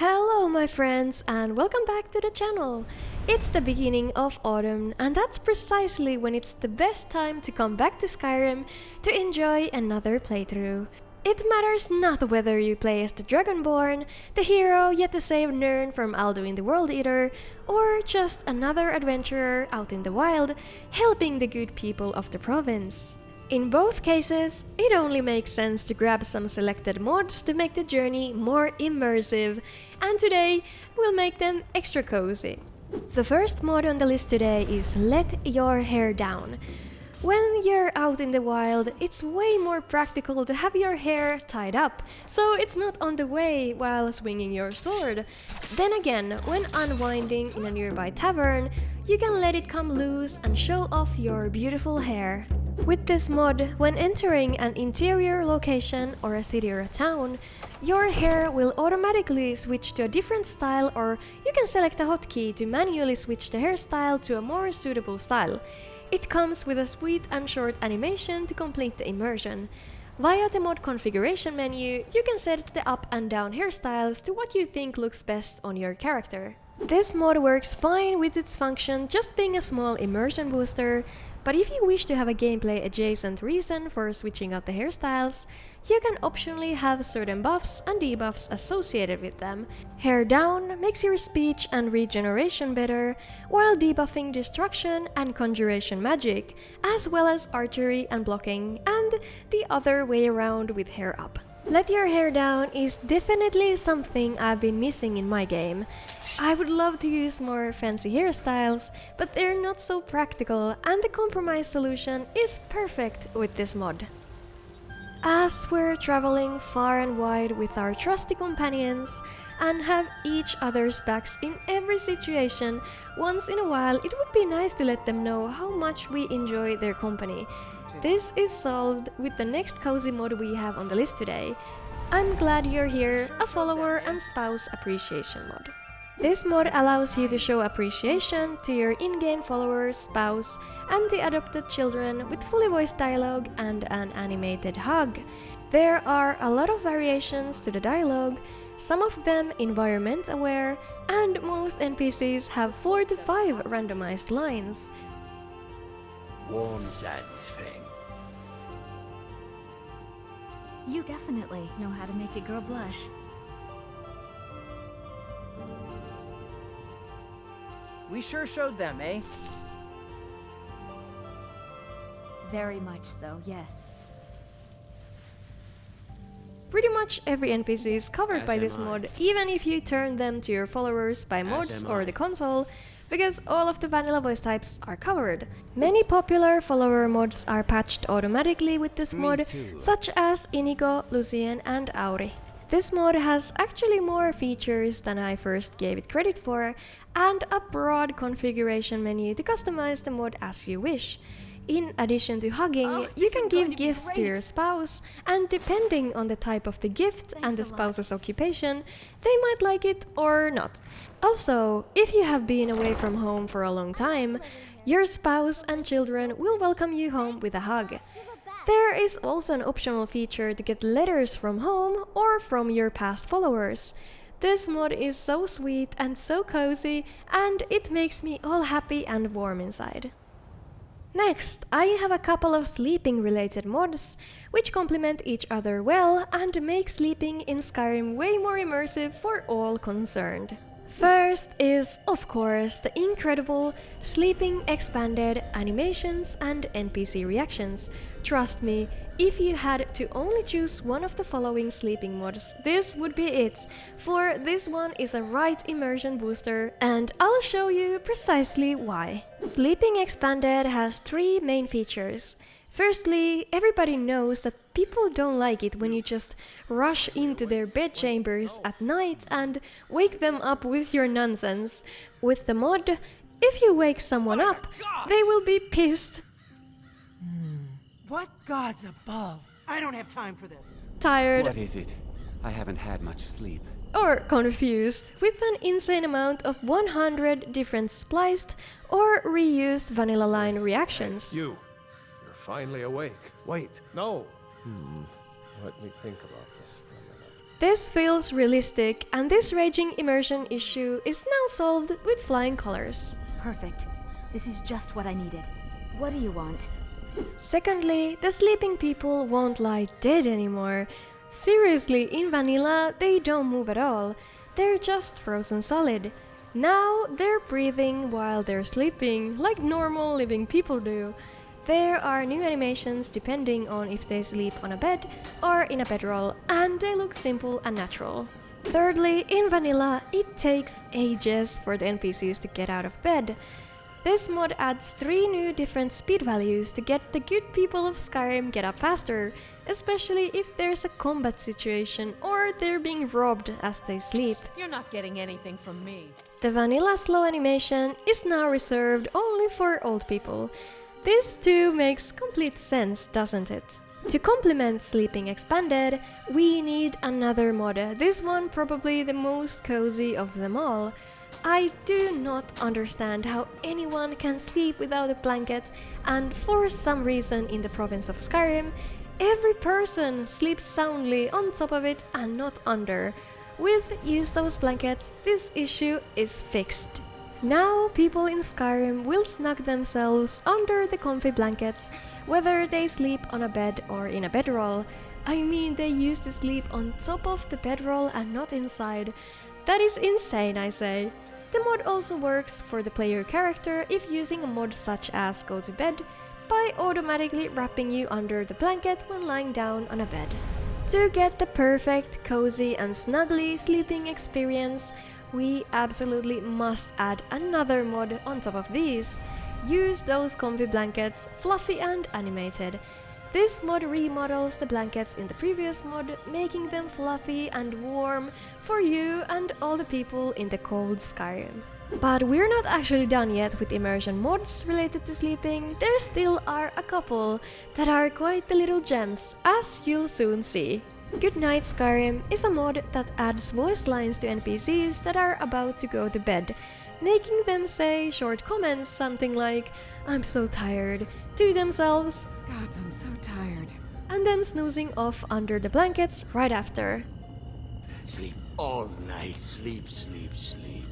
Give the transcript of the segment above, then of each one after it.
Hello my friends and welcome back to the channel! It's the beginning of autumn and that's precisely when it's the best time to come back to Skyrim to enjoy another playthrough. It matters not whether you play as the Dragonborn, the hero yet to save Nirn from Alduin the World Eater, or just another adventurer out in the wild helping the good people of the province. In both cases, it only makes sense to grab some selected mods to make the journey more immersive, and today we'll make them extra cozy. The first mod on the list today is Let Your Hair Down. When you're out in the wild, it's way more practical to have your hair tied up, so it's not on the way while swinging your sword. Then again, when unwinding in a nearby tavern, you can let it come loose and show off your beautiful hair. With this mod, when entering an interior location or a city or a town, your hair will automatically switch to a different style, or you can select a hotkey to manually switch the hairstyle to a more suitable style. It comes with a sweet and short animation to complete the immersion. Via the mod configuration menu, you can set the up and down hairstyles to what you think looks best on your character. This mod works fine with its function just being a small immersion booster, but if you wish to have a gameplay adjacent reason for switching out the hairstyles, you can optionally have certain buffs and debuffs associated with them. Hair down makes your speech and regeneration better, while debuffing destruction and conjuration magic, as well as archery and blocking, and the other way around with hair up. Let Your Hair Down is definitely something I've been missing in my game. I would love to use more fancy hairstyles, but they're not so practical, and the compromise solution is perfect with this mod. As we're traveling far and wide with our trusty companions and have each other's backs in every situation, once in a while it would be nice to let them know how much we enjoy their company. This is solved with the next cozy mod we have on the list today. I'm Glad You're Here, a follower and spouse appreciation mod. This mod allows you to show appreciation to your in-game followers, spouse, and the adopted children with fully voiced dialogue and an animated hug. There are a lot of variations to the dialogue, some of them environment aware, and most NPCs have 4 to 5 randomized lines. Warm sands, friend. You definitely know how to make a girl blush. We sure showed them, eh? Very much so, yes. Pretty much every NPC is covered by this mod, even if you turn them to your followers by mods or the console, because all of the vanilla voice types are covered. Many popular follower mods are patched automatically with this mod, such as Inigo, Lucien and Auri. This mod has actually more features than I first gave it credit for, and a broad configuration menu to customize the mod as you wish. In addition to hugging, you can give gifts to your spouse, and depending on the type of the gift and the spouse's occupation, they might like it or not. Also, if you have been away from home for a long time, your spouse and children will welcome you home with a hug. There is also an optional feature to get letters from home or from your past followers. This mod is so sweet and so cozy, and it makes me all happy and warm inside. Next, I have a couple of sleeping related mods, which complement each other well and make sleeping in Skyrim way more immersive for all concerned. First is, of course, the incredible Sleeping Expanded animations and NPC reactions. Trust me, if you had to only choose one of the following sleeping mods, this would be it, for this one is a right immersion booster, and I'll show you precisely why. Sleeping Expanded has 3 main features. Firstly, everybody knows that people don't like it when you just rush into their bedchambers at night and wake them up with your nonsense. With the mod, if you wake someone up, they will be pissed. What gods above? I don't have time for this. Tired. What is it? I haven't had much sleep. Or confused, with an insane amount of 100 different spliced or reused vanilla line reactions. You're finally awake. Wait, no. Let me think about this for a minute. This feels realistic, and this raging immersion issue is now solved with flying colors. Perfect. This is just what I needed. What do you want? Secondly, the sleeping people won't lie dead anymore. Seriously, in vanilla, they don't move at all. They're just frozen solid. Now they're breathing while they're sleeping, like normal living people do. There are new animations depending on if they sleep on a bed or in a bedroll, and they look simple and natural. Thirdly, in vanilla, it takes ages for the NPCs to get out of bed. This mod adds 3 new different speed values to get the good people of Skyrim get up faster, especially if there's a combat situation or they're being robbed as they sleep. You're not getting anything from me. The vanilla slow animation is now reserved only for old people. This too makes complete sense, doesn't it? To complement Sleeping Expanded, we need another mod, this one probably the most cozy of them all. I do not understand how anyone can sleep without a blanket, and for some reason in the province of Skyrim, every person sleeps soundly on top of it and not under. With Use Those Blankets, this issue is fixed. Now people in Skyrim will snug themselves under the comfy blankets, whether they sleep on a bed or in a bedroll. I mean, they used to sleep on top of the bedroll and not inside. That is insane, I say. The mod also works for the player character if using a mod such as Go to Bed, by automatically wrapping you under the blanket when lying down on a bed. To get the perfect, cozy and snuggly sleeping experience, we absolutely must add another mod on top of these. Use Those Comfy Blankets, fluffy and animated. This mod remodels the blankets in the previous mod, making them fluffy and warm for you and all the people in the cold Skyrim. But we're not actually done yet with immersion mods related to sleeping. There still are a couple that are quite the little gems, as you'll soon see. Goodnight Skyrim is a mod that adds voice lines to NPCs that are about to go to bed, making them say short comments something like, "I'm so tired," to themselves, God, I'm so tired. and then snoozing off under the blankets right after. Sleep all night. Sleep, sleep, sleep.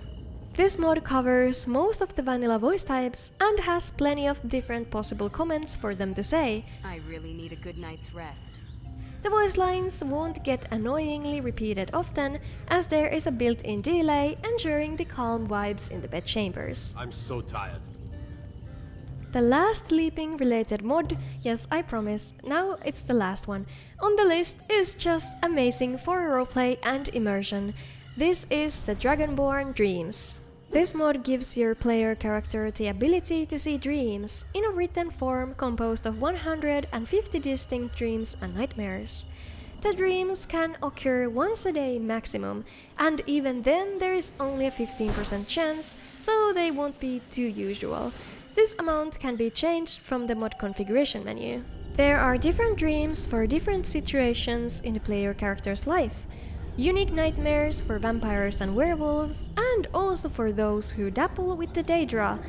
This mod covers most of the vanilla voice types and has plenty of different possible comments for them to say. I really need a good night's rest. The voice lines won't get annoyingly repeated often, as there is a built-in delay ensuring the calm vibes in the bedchambers. I'm so tired. The last sleeping related mod, yes I promise, now it's the last one, on the list is just amazing for roleplay and immersion. This is the Dragonborn Dreams. This mod gives your player character the ability to see dreams in a written form composed of 150 distinct dreams and nightmares. The dreams can occur once a day maximum, and even then there is only a 15% chance, so they won't be too usual. This amount can be changed from the mod configuration menu. There are different dreams for different situations in the player character's life. Unique nightmares for vampires and werewolves, and also for those who dabble with the Daedra.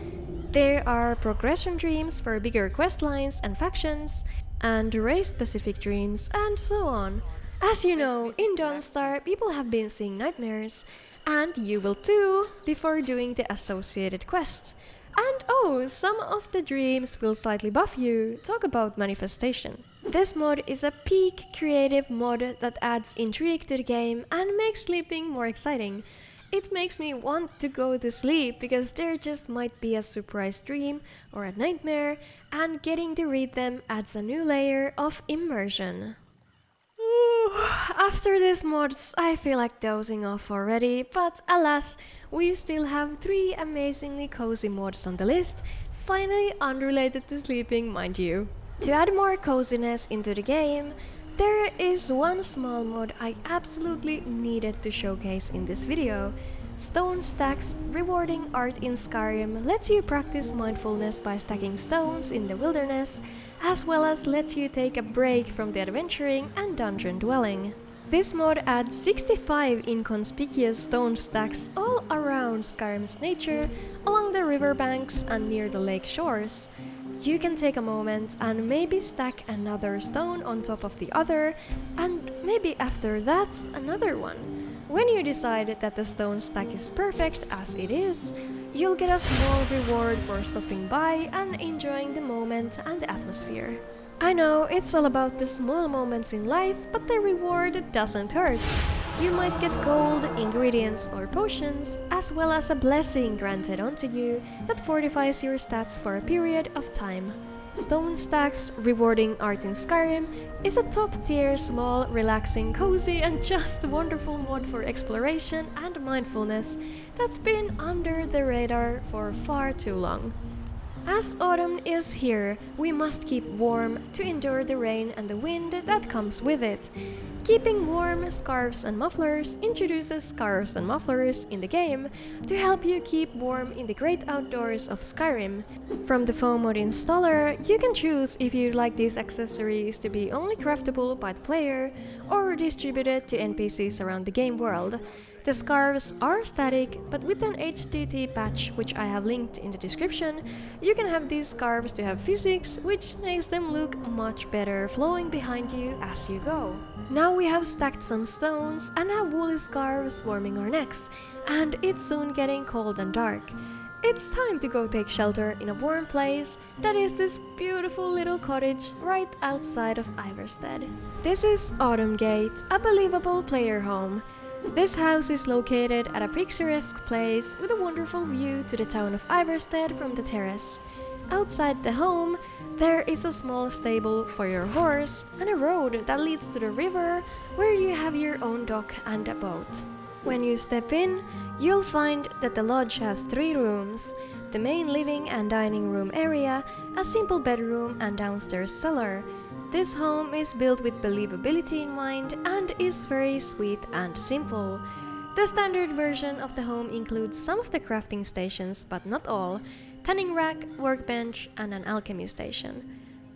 There are progression dreams for bigger quest lines and factions, and race-specific dreams, and so on. As you know, in Dawnstar, people have been seeing nightmares, and you will too, before doing the associated quests. And oh, some of the dreams will slightly buff you. Talk about manifestation. This mod is a peak creative mod that adds intrigue to the game and makes sleeping more exciting. It makes me want to go to sleep because there just might be a surprise dream or a nightmare, and getting to read them adds a new layer of immersion. After these mods, I feel like dozing off already, but alas, we still have 3 amazingly cozy mods on the list, finally unrelated to sleeping, mind you. To add more coziness into the game, there is one small mod I absolutely needed to showcase in this video. Stone Stacks Rewarding Art in Skyrim lets you practice mindfulness by stacking stones in the wilderness, as well as lets you take a break from the adventuring and dungeon dwelling. This mod adds 65 inconspicuous stone stacks all around Skyrim's nature, along the riverbanks and near the lake shores. you can take a moment and maybe stack another stone on top of the other, and maybe after that another one. When you decide that the stone stack is perfect as it is, you'll get a small reward for stopping by and enjoying the moment and the atmosphere. I know it's all about the small moments in life, but the reward doesn't hurt. You might get gold, ingredients or potions, as well as a blessing granted onto you that fortifies your stats for a period of time. Stone Stacks Rewarding Art in Skyrim is a top-tier, small, relaxing, cozy and just wonderful mod for exploration and mindfulness that's been under the radar for far too long. As autumn is here, we must keep warm to endure the rain and the wind that comes with it. Keeping warm, Scarves and Mufflers introduces Scarves and Mufflers in the game to help you keep warm in the great outdoors of Skyrim. From the foam mod installer, you can choose if you'd like these accessories to be only craftable by the player or distributed to NPCs around the game world. The scarves are static, but with an HTT patch, which I have linked in the description, you can have these scarves to have physics, which makes them look much better flowing behind you as you go. Now we have stacked some stones and have woolly scarves warming our necks, and it's soon getting cold and dark. It's time to go take shelter in a warm place that is this beautiful little cottage right outside of Iverstead. This is Autumngate, a believable player home. This house is located at a picturesque place with a wonderful view to the town of Iverstead from the terrace. Outside the home, there is a small stable for your horse and a road that leads to the river where you have your own dock and a boat. When you step in, you'll find that the lodge has 3 rooms, the main living and dining room area, a simple bedroom and downstairs cellar. This home is built with believability in mind and is very sweet and simple. The standard version of the home includes some of the crafting stations, but not all, tanning rack, workbench and an alchemy station.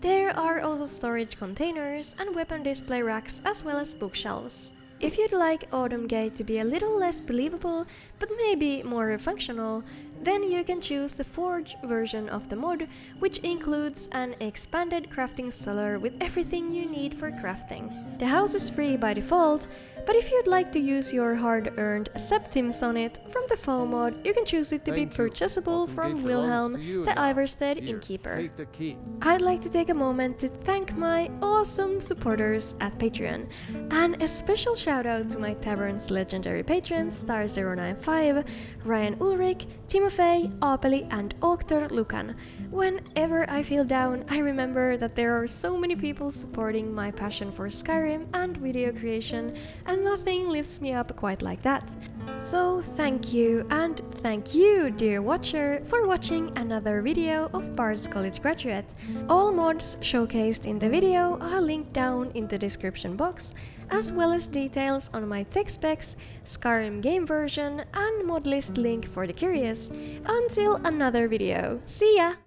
There are also storage containers and weapon display racks as well as bookshelves. If you'd like Autumngate to be a little less believable, but maybe more functional, then you can choose the Forge version of the mod, which includes an expanded crafting cellar with everything you need for crafting. The house is free by default, but if you'd like to use your hard-earned septims on it from the foam mod, you can choose it to be purchasable from Wilhelm, the Iverstead innkeeper. I'd like to take a moment to thank my awesome supporters at Patreon, and a special shout out to my Tavern's legendary patrons Star095, Ryan Ulrich, Timofey, Apeli and Oktor Lukan. Whenever I feel down, I remember that there are so many people supporting my passion for Skyrim and video creation, and nothing lifts me up quite like that. So thank you, and thank you, dear watcher, for watching another video of Bard's College Graduate. All mods showcased in the video are linked down in the description box, as well as details on my tech specs, Skyrim game version and mod list link for the curious. Until another video, see ya!